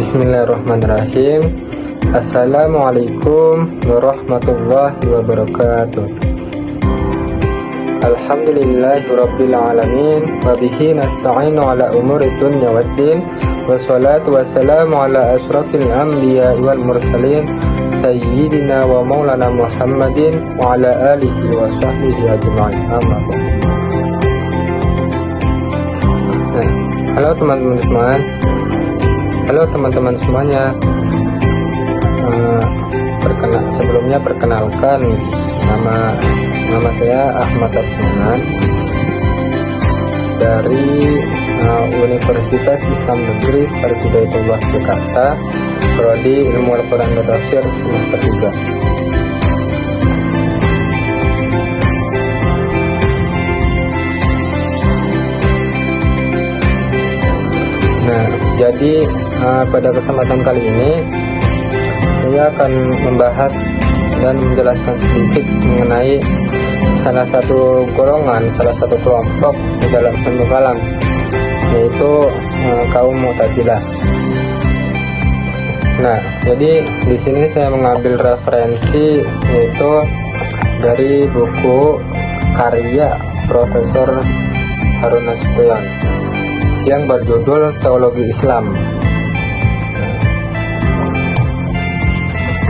Bismillahirrahmanirrahim. Assalamualaikum warahmatullahi wabarakatuh. Alhamdulillahirabbil alamin wa bihi nasta'inu ala umuri dunya waddin wassalatu wassalamu ala asyrafil anbiya wal mursalin sayyidina wa maulana Muhammadin wa ala alihi wa sahbihi ajma'in. Amma ba'd. Halo teman-teman semuanya. Halo teman-teman semuanya. Sebelumnya perkenalkan, nama saya Ahmad Abdunan dari Universitas Islam Negeri Hidayatullah Jakarta, prodi Ilmu Al-Quran dan Tafsir semester 3. Nah, jadi pada kesempatan kali ini saya akan membahas dan menjelaskan sedikit mengenai salah satu golongan, salah satu kelompok di dalam ilmu kalam, yaitu kaum Mu'tazilah. Nah, jadi di sini saya mengambil referensi yaitu dari buku karya Profesor Harun Nasution yang berjudul Teologi Islam.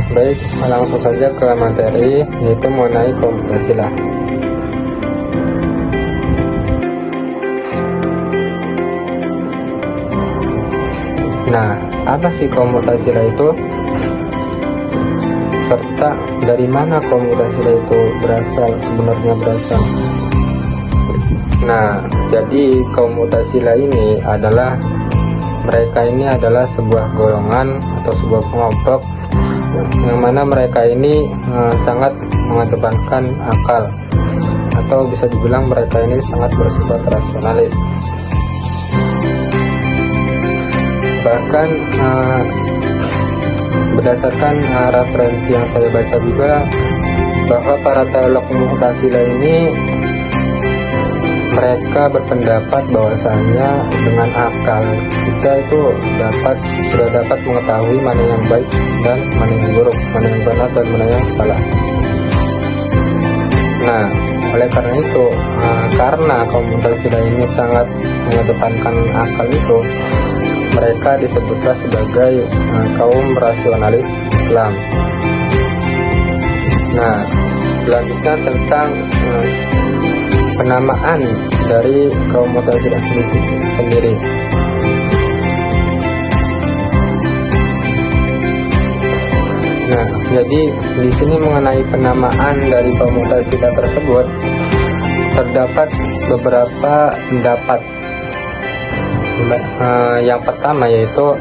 Baik, langsung saja ke materi, yaitu mengenai kaum Mu'tazilah. Nah, apa sih kaum Mu'tazilah itu? Serta dari mana kaum Mu'tazilah itu sebenarnya berasal? Nah, jadi kaum Mu'tazilah ini mereka adalah sebuah golongan atau sebuah kelompok yang mana mereka ini sangat mengedepankan akal, atau bisa dibilang mereka ini sangat bersifat rasionalis. Bahkan berdasarkan referensi yang saya baca juga, bahwa para teolog Mu'tazilah ini mereka berpendapat bahwasanya dengan akal kita itu sudah dapat mengetahui mana yang baik dan mana yang buruk, mana yang benar dan mana yang salah. Nah, oleh karena itu, karena kaum Mu'tazilah ini sangat mengedepankan akal itu, mereka disebutlah sebagai kaum rasionalis Islam. Nah, selanjutnya tentang penamaan dari kaum Mu'tazilah sendiri. Nah, jadi di sini mengenai penamaan dari kaum Mu'tazilah tersebut terdapat beberapa pendapat. Yang pertama yaitu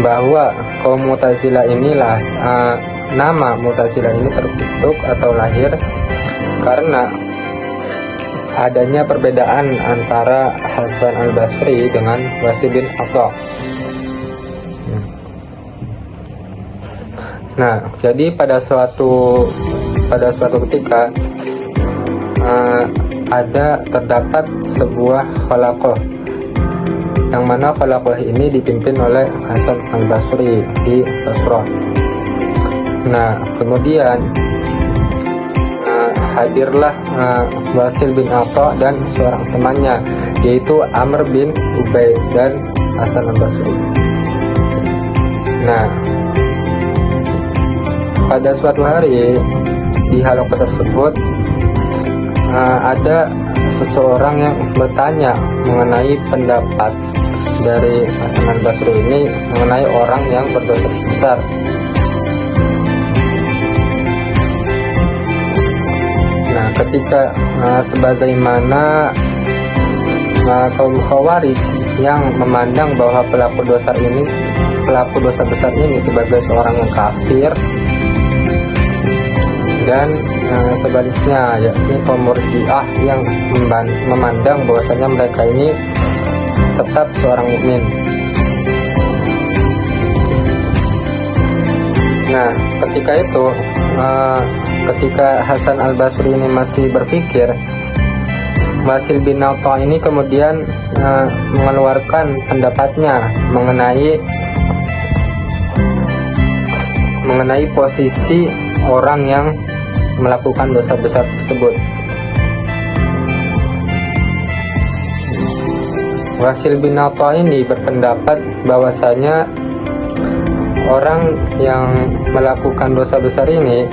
bahwa kaum Mu'tazilah inilah nama Mu'tazilah ini terbentuk atau lahir karena adanya perbedaan antara Hasan al-Basri dengan Wasil bin Atha. Nah, jadi pada suatu ketika terdapat sebuah khalaqah, yang mana khalaqah ini dipimpin oleh Hasan al-Basri di Basrah. Nah, kemudian hadirlah Wasil bin Atha dan seorang temannya, yaitu Amr bin Ubaid dan Hasan al-Basri. Nah, pada suatu hari di halaqah tersebut ada seseorang yang bertanya mengenai pendapat dari Hasan al-Basri ini mengenai orang yang berdosa besar. Nah, ketika sebagaimana kaum Khawarij yang memandang bahwa pelaku dosa besar ini sebagai seorang yang kafir, dan sebaliknya yakni kaum Murji'ah yang memandang bahwasanya mereka ini tetap seorang mukmin. Nah, ketika itu ketika Hasan al-Basri ini masih berpikir, Wasil bin Atha ini kemudian mengeluarkan pendapatnya mengenai mengenai posisi orang yang melakukan dosa besar tersebut. Wasil bin Atha ini berpendapat bahwasanya orang yang melakukan dosa besar ini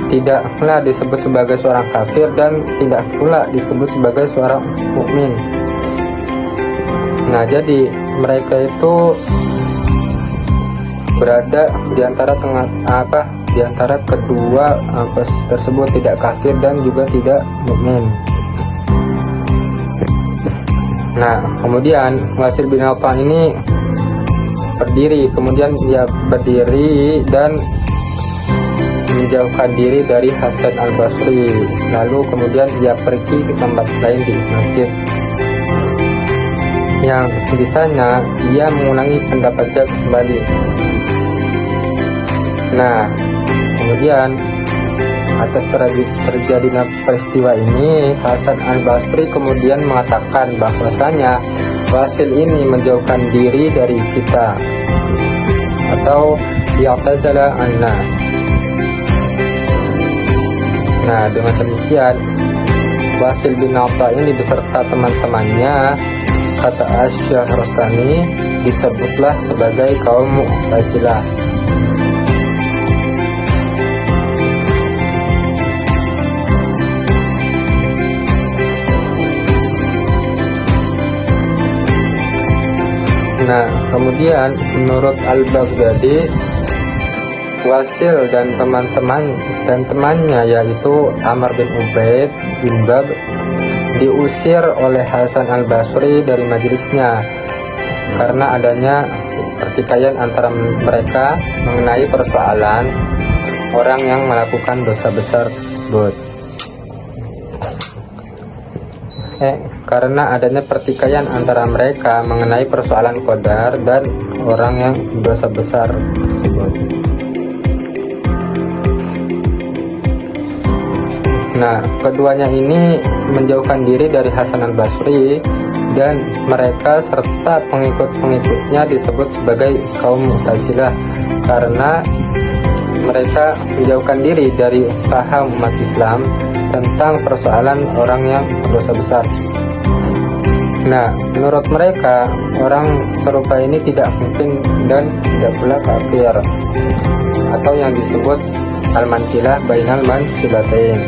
tidaklah disebut sebagai seorang kafir dan tidak pula disebut sebagai seorang mukmin. Nah, jadi mereka itu berada di antara kedua tersebut, tidak kafir dan juga tidak mukmin. Nah, kemudian Wasil bin Atha ini berdiri, kemudian ia berdiri dan menjauhkan diri dari Hasan al-Basri, lalu kemudian ia pergi ke tempat lain di masjid. Yang di sana ia mengulangi pendapatnya kembali. Nah, kemudian atas terjadinya peristiwa ini, Hasan al-Basri kemudian mengatakan bahwasanya Wasil ini menjauhkan diri dari kita atau ya'tazala anna. Nah, dengan demikian Wasil bin Atha ini beserta teman-temannya, kata Asy-Syahrastani, disebutlah sebagai kaum Mu'tazilah. Nah, kemudian menurut Al-Baghdadi, Wasil dan temannya yaitu Amr bin Ubaid bin Bab diusir oleh Hasan al-Basri dari majelisnya karena adanya pertikaian antara mereka mengenai persoalan orang yang melakukan dosa besar tersebut. Karena adanya pertikaian antara mereka mengenai persoalan qadar dan orang yang dosa besar tersebut. Nah, keduanya ini menjauhkan diri dari Hasan al-Basri dan mereka serta pengikut-pengikutnya disebut sebagai kaum Mu'tazilah karena mereka menjauhkan diri dari paham umat Islam tentang persoalan orang yang berdosa besar. Nah, menurut mereka orang serupa ini tidak mungkin dan tidak pula kafir atau yang disebut al-mansilah bainal mansilatain.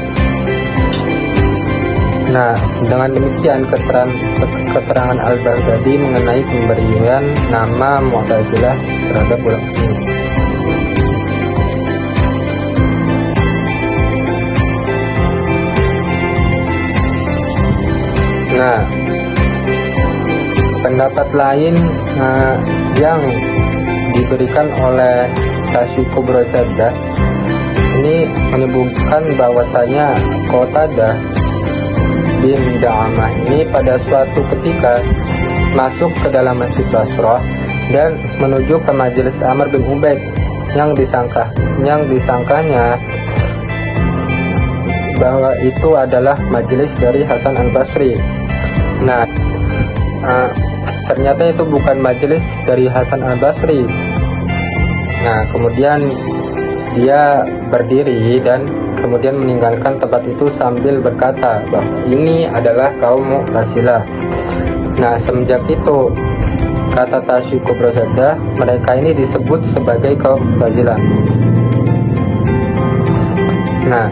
Nah, dengan demikian keterangan Al-Baghdadi mengenai pemberian nama Mu'tazilah terhadap ulama ini. Nah, pendapat lain yang diberikan oleh Tasyuq Kubra Saddah ini menyebutkan bahwasanya Qatadah bin Da'amah ini pada suatu ketika masuk ke dalam Masjid Basrah dan menuju ke majelis Amr bin Ubaid yang disangkanya bahwa itu adalah majelis dari Hasan al-Basri. Nah, ternyata itu bukan majelis dari Hasan al-Basri. Nah, kemudian dia berdiri dan kemudian meninggalkan tempat itu sambil berkata bahwa ini adalah kaum Mu'tazilah. Nah, semenjak itu, kata Tasyuq Kubra Saddah, mereka ini disebut sebagai kaum Mu'tazilah. Nah,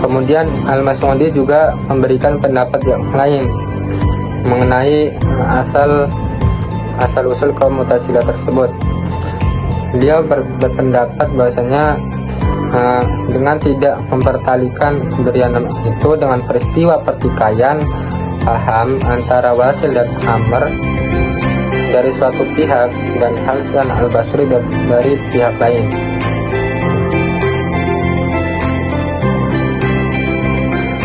kemudian Al-Mas'udi juga memberikan pendapat yang lain mengenai asal usul kaum Mu'tazilah tersebut. Dia berpendapat bahwasanya dengan tidak mempertalikan pemberian nama itu dengan peristiwa pertikaian paham antara Wasil dan Amr dari suatu pihak dan Hasan al-Basri dari pihak lain.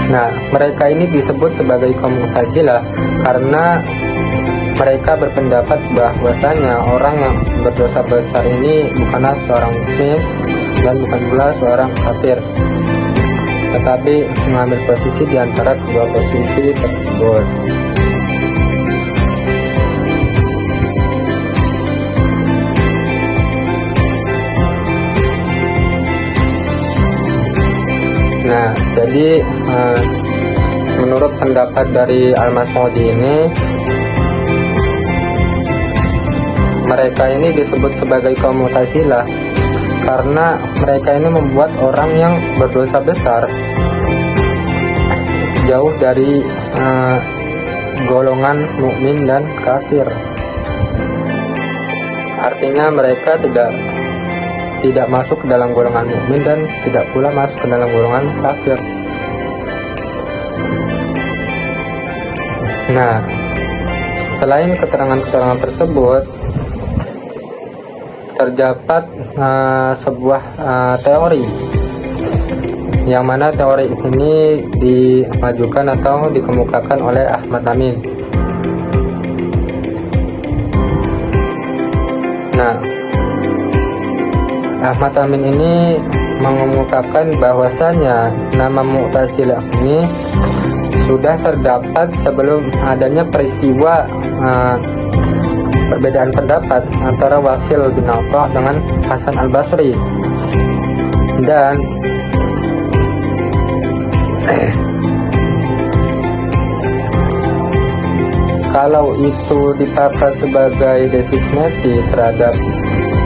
Nah, mereka ini disebut sebagai kaum Mu'tazilah karena mereka berpendapat bahwasanya orang yang berdosa besar ini bukanlah seorang mukmin dan bukan pula seorang kafir, tetapi mengambil posisi di antara kedua posisi tersebut. Jadi menurut pendapat dari Al-Mas'udi ini, mereka ini disebut sebagai kaum Mu'tazilah karena mereka ini membuat orang yang berdosa besar jauh dari golongan mukmin dan kafir. Artinya mereka tidak masuk ke dalam golongan mukmin dan tidak pula masuk ke dalam golongan kafir. Nah, selain keterangan-keterangan tersebut, terdapat sebuah teori yang mana teori ini dimajukan atau dikemukakan oleh Ahmad Amin. Nah, Ahmad Amin ini mengemukakan bahwasanya nama Mu'tazilah ini sudah terdapat sebelum adanya peristiwa perbedaan pendapat antara Wasil bin Atha dengan Hasan al-Basri. Dan kalau itu dipakai sebagai designasi terhadap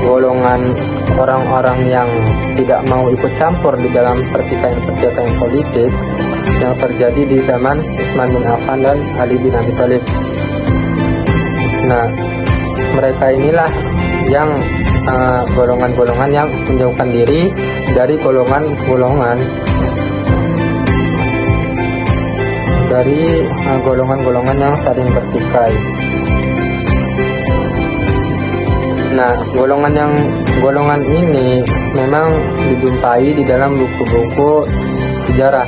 golongan orang-orang yang tidak mau ikut campur di dalam pertikaian politik yang terjadi di zaman Utsman bin Affan dan Ali bin Abi Thalib. Nah, mereka inilah yang golongan-golongan yang menjauhkan diri dari golongan-golongan yang saling bertikai. Nah, golongan ini memang dijumpai di dalam buku-buku sejarah.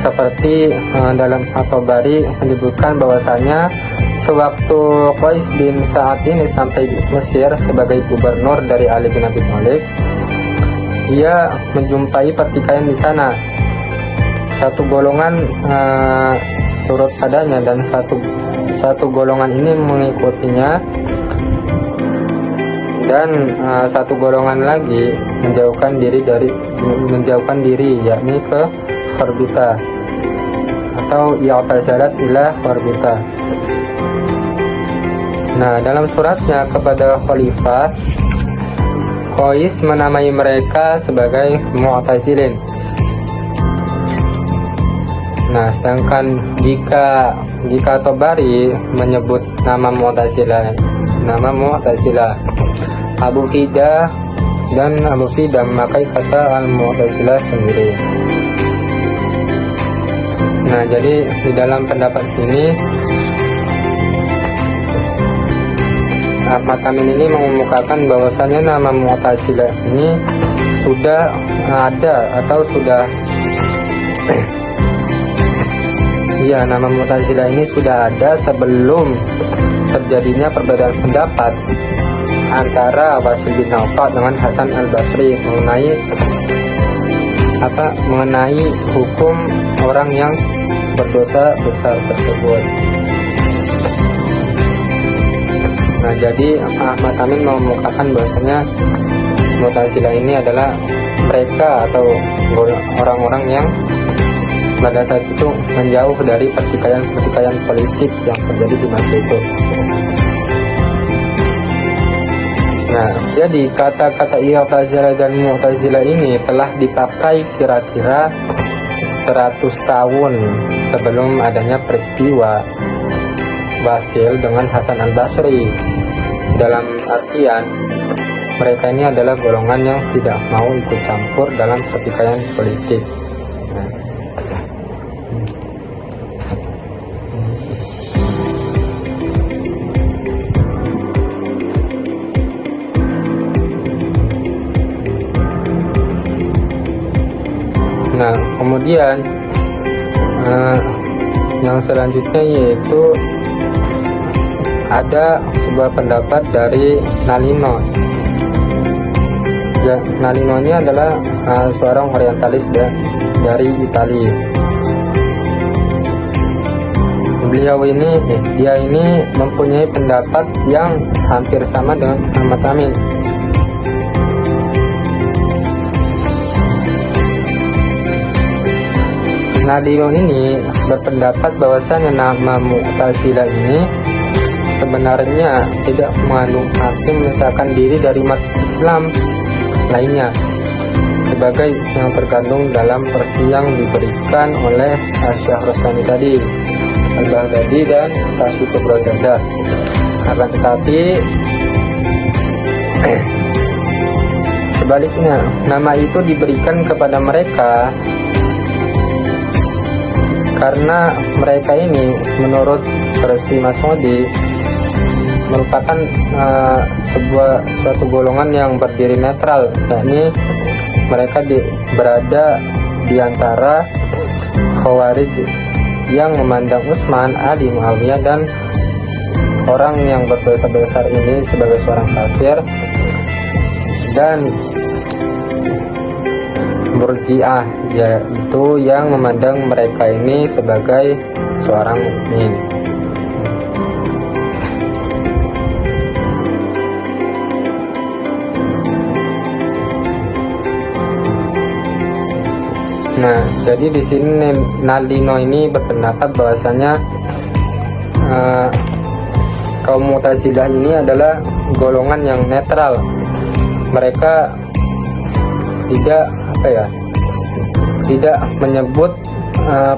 Seperti dalam At-Tabari menyebutkan bahwasanya sewaktu Qais bin Sa'ad ini sampai di Mesir sebagai gubernur dari Ali bin Abi Thalib, ia menjumpai pertikaian di sana. Satu golongan turut padanya dan satu golongan ini mengikutinya, dan satu golongan lagi menjauhkan diri yakni ke Kharbita atau i'tazalat ila Kharbita. Nah, dalam suratnya kepada Khalifah, Qais menamai mereka sebagai Mu'tazilin. Nah, sedangkan jika Tabari menyebut nama Mu'tazilah Abu Fidah memakai kata Al-Mu'tazilah sendiri. Nah, jadi di dalam pendapat ini Ahmad Amin ini mengemukakan bahwasanya nama Mu'tazilah ini sudah ada atau sudah nama Mu'tazilah ini sudah ada sebelum terjadinya perbedaan pendapat antara Wasil bin Atha dengan Hasan al-Basri mengenai hukum orang yang berdosa besar tersebut. Nah, jadi Ahmad Amin mengemukakan bahwasanya Mu'tazilah ini adalah mereka atau orang-orang yang pada saat itu menjauh dari pertikaian politik yang terjadi di masa itu. Nah, jadi kata-kata i'tazalah dan Mu'tazilah ini telah dipakai kira-kira 100 tahun sebelum adanya peristiwa Wasil dengan Hasan al-Basri. Dalam artian mereka ini adalah golongan yang tidak mau ikut campur dalam pertikaian politik. Nah, kemudian yang selanjutnya yaitu ada sebuah pendapat dari Nalino. Ya, Nalino ini adalah seorang orientalis dari Italia. Dia ini mempunyai pendapat yang hampir sama dengan Ahmad Amin. Nadino ini berpendapat bahwasanya nama Mu'tazilah ini sebenarnya tidak mengandung arti memisahkan diri dari umat Islam lainnya sebagai yang terkandung dalam versi yang diberikan oleh Syekh Rostani tadi, Al-Baghdadi dan Tasyid Al-Razada. Akan tetapi sebaliknya, nama itu diberikan kepada mereka karena mereka ini menurut versi Mas'udi merupakan suatu golongan yang berdiri netral, yakni mereka berada di antara Khawarij yang memandang Utsman, Ali, Muawiyah dan orang yang berdosa besar ini sebagai seorang kafir, dan Murji'ah yaitu yang memandang mereka ini sebagai seorang mukmin. Nah, jadi di sini Nadino ini berpendapat bahwasanya kaum Mu'tazilah ini adalah golongan yang netral. Mereka tidak menyebut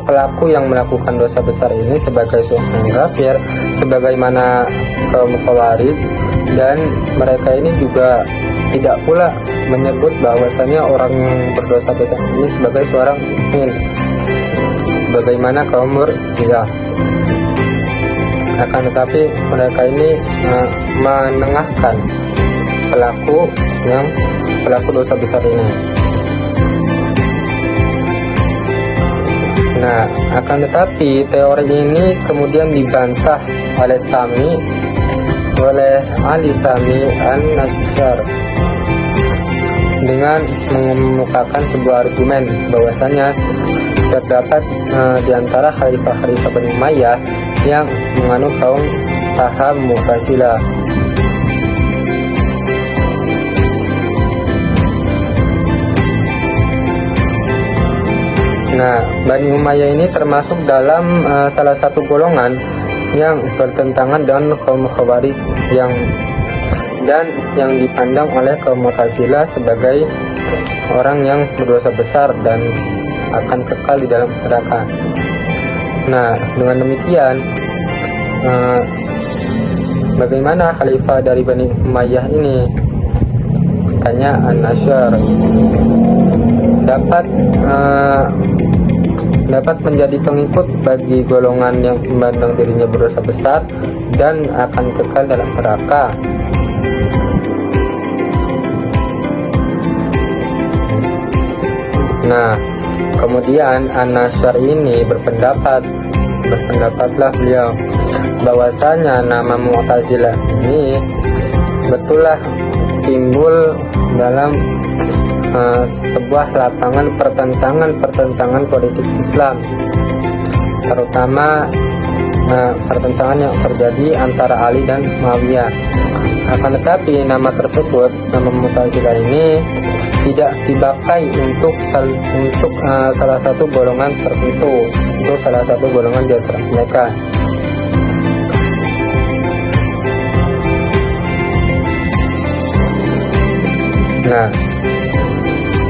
pelaku yang melakukan dosa besar ini sebagai seorang kafir sebagaimana kaum Khawarij, dan mereka ini juga tidak pula menyebut bahwasanya orang yang berdosa besar ini sebagai seorang mukmin bagaimana kaum Murji'ah. Akan tetapi mereka ini menengahkan pelaku dosa besar ini. Nah, akan tetapi teori ini kemudian dibantah oleh Ali Sami An-Nashar dengan mengemukakan sebuah argumen bahwasanya terdapat di antara khalifah-khalifah Bani Umayyah yang menganut kaum paham Mu'tazilah. Nah, Bani Umayyah ini termasuk dalam salah satu golongan yang bertentangan dengan kaum Khawarij yang dipandang oleh kaum Mu'tazilah sebagai orang yang berdosa besar dan akan kekal di dalam neraka. Nah, dengan demikian bagaimana khalifah dari Bani Umayyah ini, tanya An-Nashar, dapat menjadi pengikut bagi golongan yang memandang dirinya berdosa besar dan akan kekal dalam neraka. Nah, kemudian An-Nashar ini berpendapatlah beliau bahwasanya nama Mu'tazilah ini betullah timbul dalam sebuah lapangan pertentangan politik Islam, terutama pertentangan yang terjadi antara Ali dan Muawiyah. Akan tetapi nama tersebut, nama Mu'tazilah ini tidak dipakai untuk salah satu golongan tertentu, untuk salah satu golongan di antara mereka. Nah,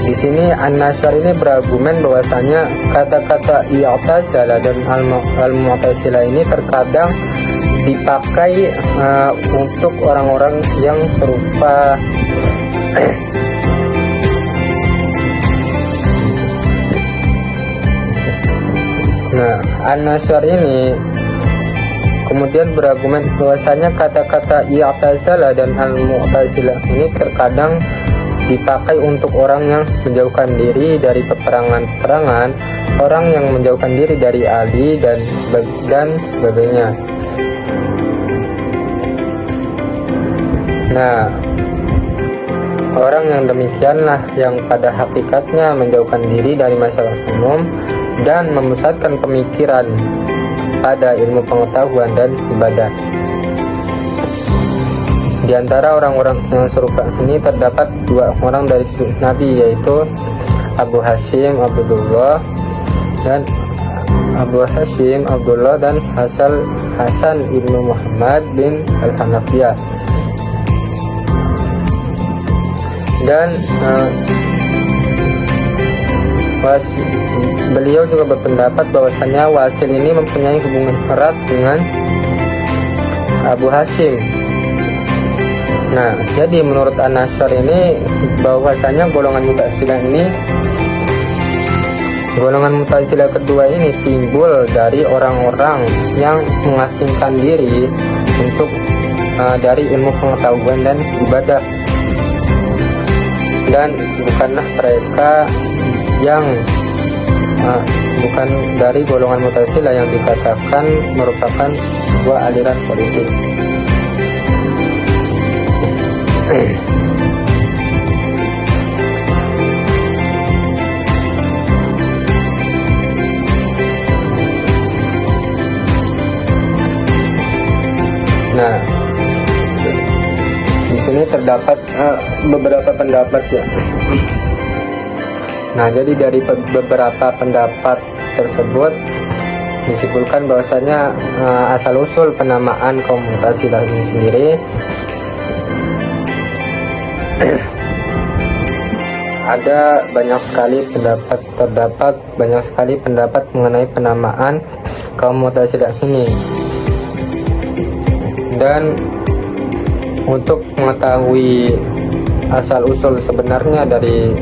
di sini An-Nashar ini berargumen bahwasanya kata-kata I'tazilah dan Al-Mu'tazilah ini terkadang dipakai untuk orang-orang yang serupa. Nah, An-Nashar ini kemudian berargumen bahwasanya kata-kata I'tazilah dan Al-Mu'tazilah ini terkadang dipakai untuk orang yang menjauhkan diri dari peperangan-peperangan, orang yang menjauhkan diri dari Ali dan sebagainya. Nah, orang yang demikianlah yang pada hakikatnya menjauhkan diri dari masalah umum dan memusatkan pemikiran pada ilmu pengetahuan dan ibadah. Di antara orang-orang yang serupa ini terdapat dua orang dari cucu Nabi, yaitu Abu Hashim Abdullah dan Abu Hashim Abdullah dan Hasan ibnu Muhammad bin Al-Hanafiyah. Dan beliau juga berpendapat bahwasanya Wasil ini mempunyai hubungan erat dengan Abu Hashim. Nah, jadi menurut An-Nasyr ini bahwasanya golongan Mu'tazilah kedua ini timbul dari orang-orang yang mengasingkan diri dari ilmu pengetahuan dan ibadah, dan bukanlah mereka yang bukan dari golongan Mu'tazilah yang dikatakan merupakan sebuah aliran politik. Nah, di sini terdapat beberapa pendapat ya. Nah, jadi dari beberapa pendapat tersebut disimpulkan bahwasanya asal usul penamaan kaum Mu'tazilah ini sendiri ada terdapat banyak sekali pendapat mengenai penamaan kaum Mu'tazilah ini. Dan untuk mengetahui asal usul sebenarnya dari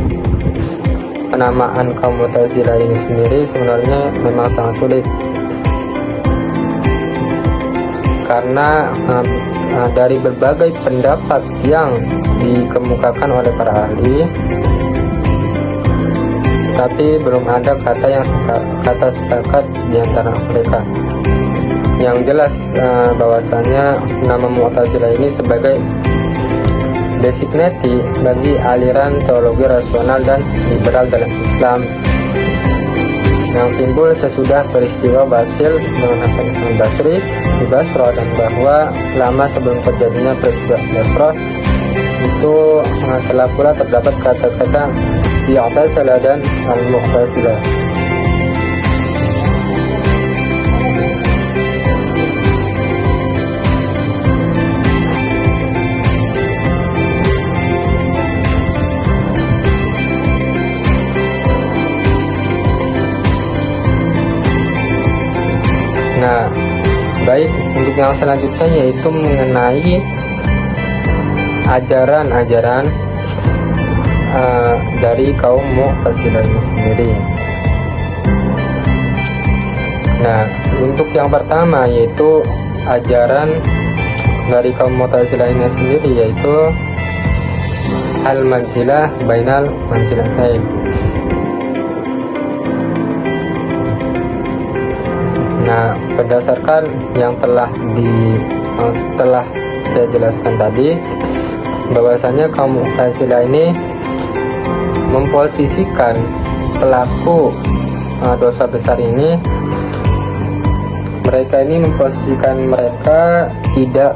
penamaan kaum Mu'tazilah ini sendiri sebenarnya memang sangat sulit, karena dari berbagai pendapat yang dikemukakan oleh para ahli, tapi belum ada kata sepakat di antara mereka. Yang jelas bahwasanya nama Mu'tazilah ini sebagai designati bagi aliran teologi rasional dan liberal dalam Islam yang timbul sesudah peristiwa Wasil dengan Hasan al-Basri di Basra, dan bahwa lama sebelum terjadinya peristiwa Basra itu telah pula terdapat kata-kata Mu'tazilah dan Al-Mu'tazilah. Nah, baik, untuk yang selanjutnya yaitu mengenai ajaran-ajaran dari kaum Mu'tazilah ini sendiri. Nah, untuk yang pertama yaitu ajaran dari kaum Mu'tazilah ini sendiri yaitu al-manzilah bainal manzilatain. Nah, berdasarkan yang telah saya jelaskan tadi, bahwasanya kaum Mu'tazilah ini memposisikan pelaku dosa besar ini, mereka tidak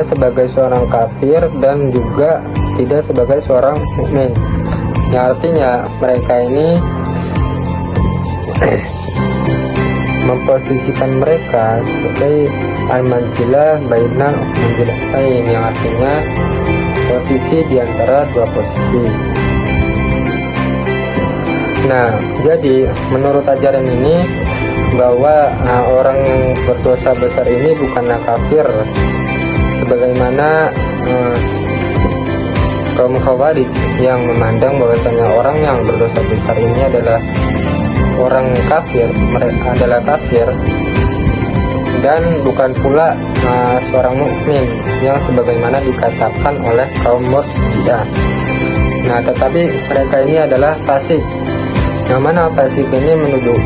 sebagai seorang kafir dan juga tidak sebagai seorang mukmin. Yang artinya mereka ini memposisikan mereka sebagai al-manzilah bainal manzilatain, yang artinya posisi di antara dua posisi. Nah, jadi menurut ajaran ini bahwa orang yang berdosa besar ini bukanlah kafir sebagaimana kaum Khawarij yang memandang bahwasanya orang yang berdosa besar ini adalah orang kafir, mereka adalah kafir, dan bukan pula seorang mukmin yang sebagaimana dikatakan oleh kaum Murji'ah. Nah, tetapi mereka ini adalah fasik, yang mana fasik ini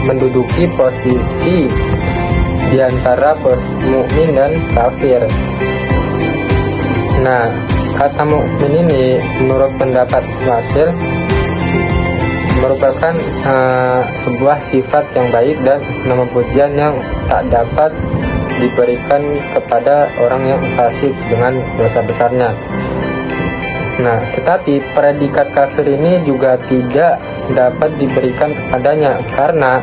menduduki posisi di antara mukmin dan kafir. Nah, kata mukmin ini menurut pendapat Wasil merupakan sebuah sifat yang baik dan nama pujian yang tak dapat diberikan kepada orang yang fasik dengan dosa besarnya. Nah, tetapi predikat kafir ini juga tidak dapat diberikan kepadanya, karena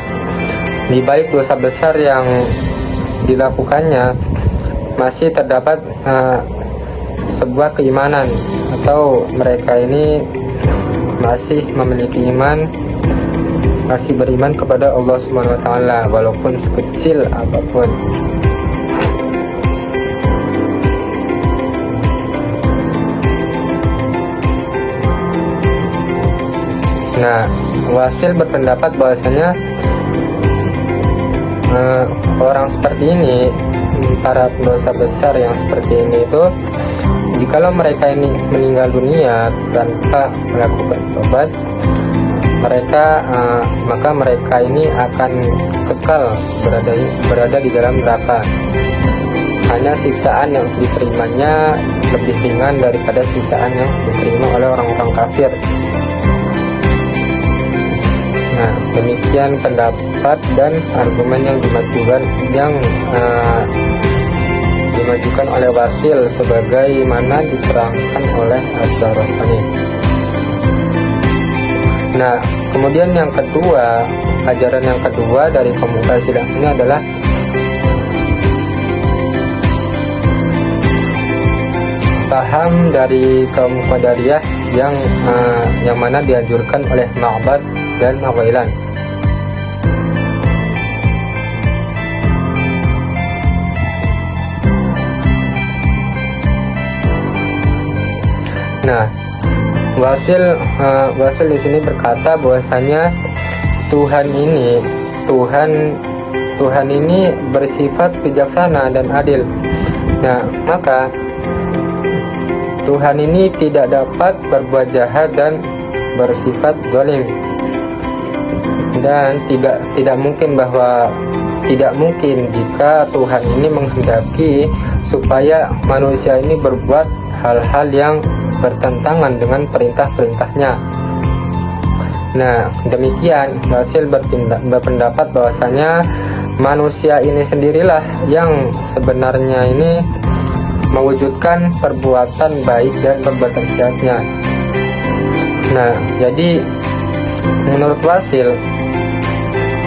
di balik dosa besar yang dilakukannya masih terdapat sebuah keimanan, atau mereka ini masih memiliki iman, masih beriman kepada Allah Subhanahu wa taala walaupun sekecil apapun. Nah, Wasil berpendapat bahwasanya orang seperti ini, para pendosa besar yang seperti ini itu, jikalau mereka ini meninggal dunia tanpa melakukan tobat, maka mereka ini akan kekal berada di dalam neraka. Hanya siksaan yang diterimanya lebih ringan daripada siksaan yang diterima oleh orang-orang kafir. Nah, demikian pendapat dan argumen yang dimajukan oleh Wasil sebagaimana diterangkan oleh Asy-Syahrastani. Nah, kemudian yang kedua, ajaran yang kedua dari kaum Mu'tazilah ini adalah paham dari kaum Qadariyah yang mana dianjurkan oleh Ma'bad dan Ghailan. Nah, Wasil di sini berkata bahwasanya Tuhan ini bersifat bijaksana dan adil. Nah, maka Tuhan ini tidak dapat berbuat jahat dan bersifat zalim. Dan tidak mungkin jika Tuhan ini menghendaki supaya manusia ini berbuat hal-hal yang bertentangan dengan perintah-perintahnya. Nah, demikian Wasil berpendapat bahwasanya manusia ini sendirilah yang sebenarnya ini mewujudkan perbuatan baik dan perbuatan jahatnya. Nah, jadi menurut Wasil,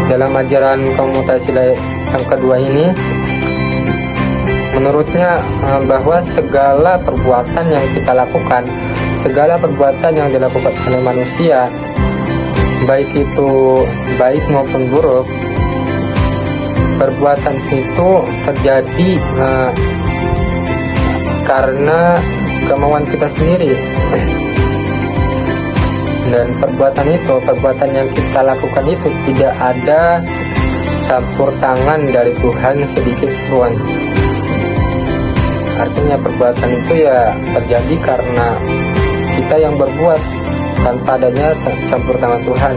dalam ajaran kaum Mu'tazilah yang kedua ini, menurutnya bahwa segala perbuatan yang kita lakukan, segala perbuatan yang dilakukan oleh manusia, baik itu baik maupun buruk, perbuatan itu terjadi karena kemauan kita sendiri. Dan perbuatan yang kita lakukan itu tidak ada campur tangan dari Tuhan sedikit pun. Artinya perbuatan itu ya terjadi karena kita yang berbuat, tanpa adanya campur tangan Tuhan.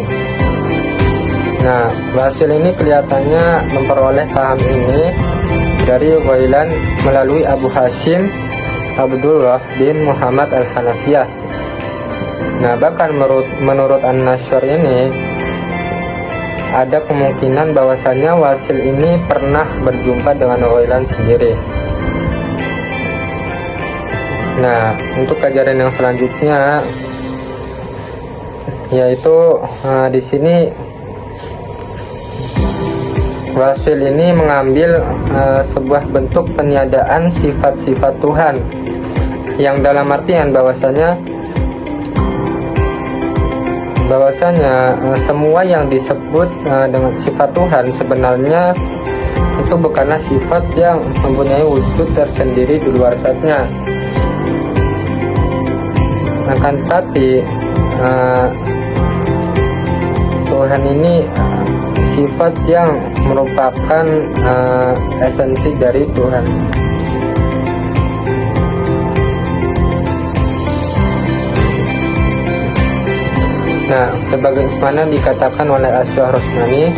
Nah, Wasil ini kelihatannya memperoleh paham ini dari Ghailan melalui Abu Hashim Abdullah bin Muhammad Al-Hanafiyah. Nah, bahkan menurut An-Nashr ini ada kemungkinan bahwasanya Wasil ini pernah berjumpa dengan Ghailan sendiri. Nah, untuk ajaran yang selanjutnya yaitu di sini Wasil ini mengambil sebuah bentuk peniadaan sifat-sifat Tuhan, yang dalam artian bahwasanya semua yang disebut dengan sifat Tuhan sebenarnya itu bukanlah sifat yang mempunyai wujud tersendiri di luar zatnya. Akan tetapi Tuhan ini sifat yang merupakan esensi dari Tuhan. Nah, sebagaimana dikatakan oleh Asy-Syahrastani,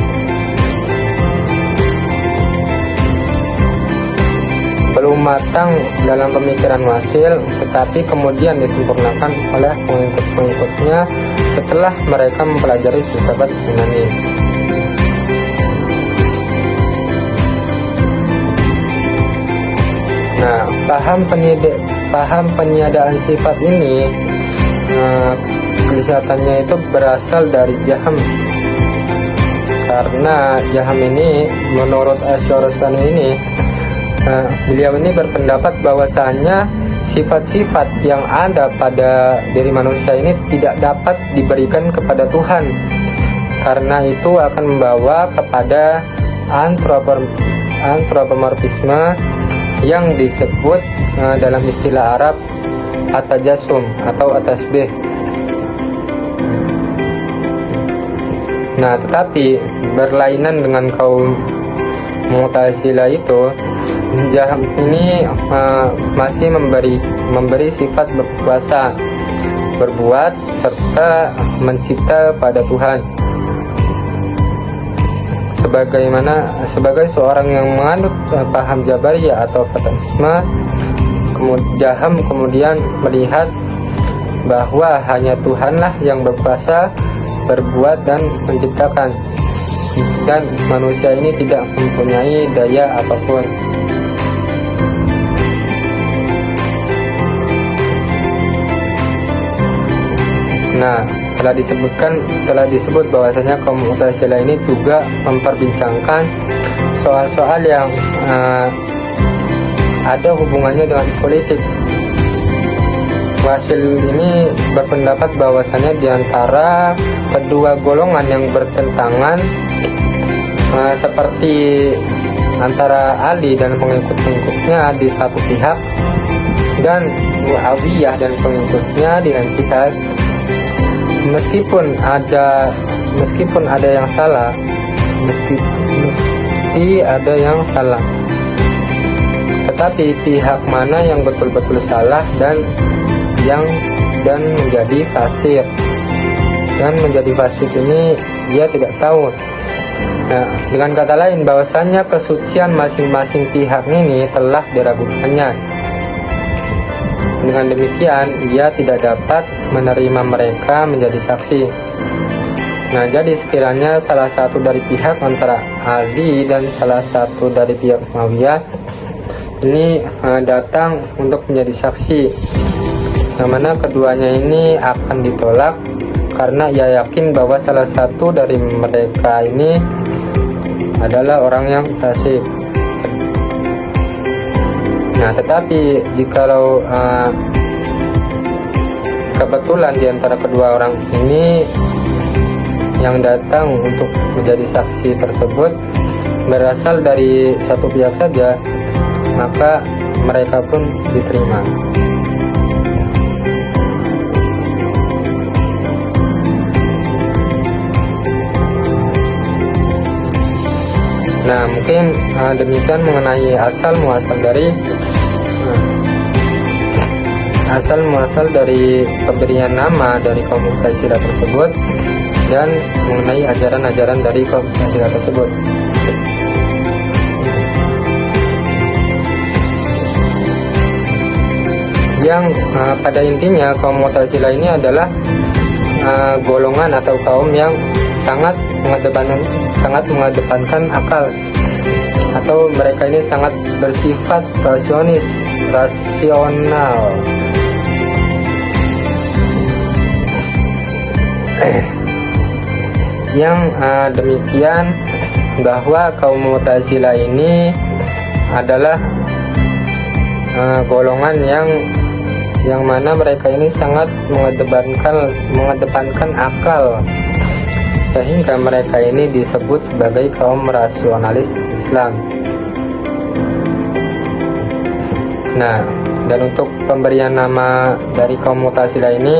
belum matang dalam pemikiran Wasil, tetapi kemudian disempurnakan oleh pengikut-pengikutnya setelah mereka mempelajari filsafat Yunani. Nah, paham peniadaan sifat ini kelihatannya itu berasal dari Jahm, karena Jahm ini menurut Asy'aristani ini beliau ini berpendapat bahwasanya sifat-sifat yang ada pada diri manusia ini tidak dapat diberikan kepada Tuhan, karena itu akan membawa kepada antropomorfisme yang disebut dalam istilah Arab at-tajassum atau at-tasbih. Nah, tetapi berlainan dengan kaum Mu'tazilah itu, Jahm ini masih memberi sifat berkuasa, berbuat serta mencipta pada Tuhan. Sebagai seorang yang menganut paham Jabariyah atau Fatanisme, Jahm kemudian melihat bahwa hanya Tuhanlah yang berkuasa berbuat dan menciptakan, dan manusia ini tidak mempunyai daya apapun. Nah, telah disebut bahwasanya kaum Mu'tazilah ini juga memperbincangkan soal-soal yang ada hubungannya dengan politik. Wasil ini berpendapat bahwasanya diantara kedua golongan yang bertentangan, seperti antara Ali dan pengikut-pengikutnya di satu pihak dan Muawiyah dan pengikutnya di lain pihak, meskipun ada yang salah, mesti ada yang salah, tetapi pihak mana yang betul-betul salah dan menjadi fasik, dan menjadi fasik ini dia tidak tahu. Nah, dengan kata lain, bahwasanya kesucian masing-masing pihak ini telah diragukannya. Dengan demikian, ia tidak dapat menerima mereka menjadi saksi. Nah, jadi sekiranya salah satu dari pihak antara Ali dan salah satu dari pihak Muawiyah ini datang untuk menjadi saksi, yang mana keduanya ini akan ditolak karena ia yakin bahwa salah satu dari mereka ini adalah orang yang fasik. Nah, tetapi jikalau kebetulan di antara kedua orang ini yang datang untuk menjadi saksi tersebut berasal dari satu pihak saja, maka mereka pun diterima. Nah, mungkin demikian mengenai asal muasal dari pemberian nama dari kaum Mu'tazilah tersebut, dan mengenai ajaran-ajaran dari kaum Mu'tazilah tersebut. Yang pada intinya kaum Mu'tazilah ini adalah golongan atau kaum yang sangat mengedepankan akal, atau mereka ini sangat bersifat rasional. Yang demikian bahwa kaum Mu'tazilah ini adalah golongan yang mana mereka ini sangat mengedepankan akal, sehingga mereka ini disebut sebagai kaum rasionalis Islam. Nah, dan untuk pemberian nama dari kaum Mu'tazilah ini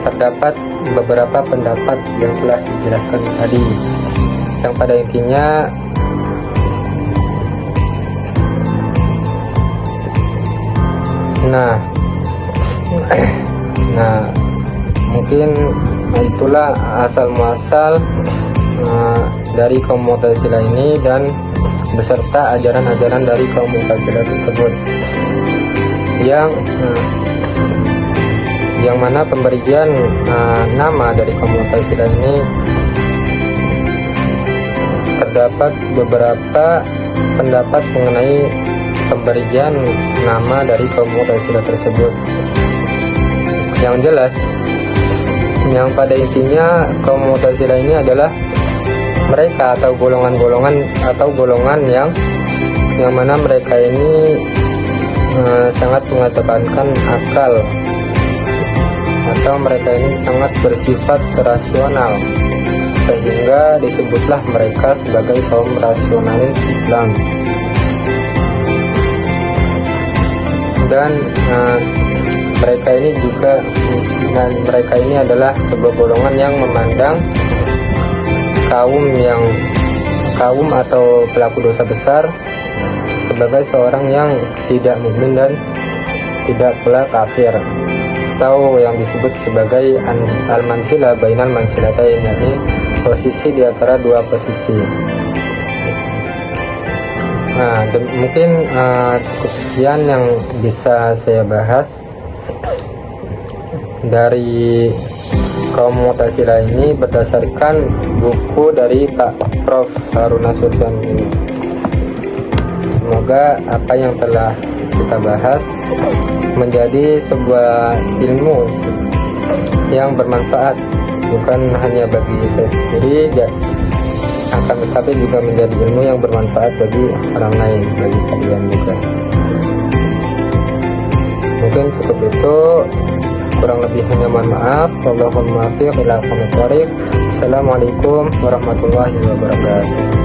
terdapat beberapa pendapat yang telah dijelaskan tadi, yang pada intinya mungkin itulah asal muasal dari kaum Mu'tazilah ini, dan beserta ajaran-ajaran dari kaum Mu'tazilah tersebut, yang mana pemberian nama dari kaum Mu'tazilah ini terdapat beberapa pendapat mengenai pemberian nama dari kaum Mu'tazilah tersebut. Yang jelas, yang pada intinya kaum Mu'tazilah ini adalah mereka atau golongan yang mana mereka ini sangat mengedepankan akal, atau mereka ini sangat bersifat rasional, sehingga disebutlah mereka sebagai kaum rasionalis Islam. Dan mereka ini adalah sebuah golongan yang memandang kaum atau pelaku dosa besar sebagai seorang yang tidak mukmin dan tidak pula kafir, atau yang disebut sebagai al-mansilah bainal mansilatain, yakni posisi di antara dua posisi. Nah, mungkin cukup sekian yang bisa saya bahas dari kaum Mu'tazilah ini berdasarkan buku dari Pak Prof. Harun Nasution ini. Semoga apa yang telah kita bahas menjadi sebuah ilmu yang bermanfaat, bukan hanya bagi saya sendiri, akan tetapi juga menjadi ilmu yang bermanfaat bagi orang lain, bagi kalian juga. Mungkin cukup itu, kurang lebihnya mohon maaf. Wallahul muwaffiq ila aqwamit thoriq. Assalamualaikum warahmatullahi wabarakatuh.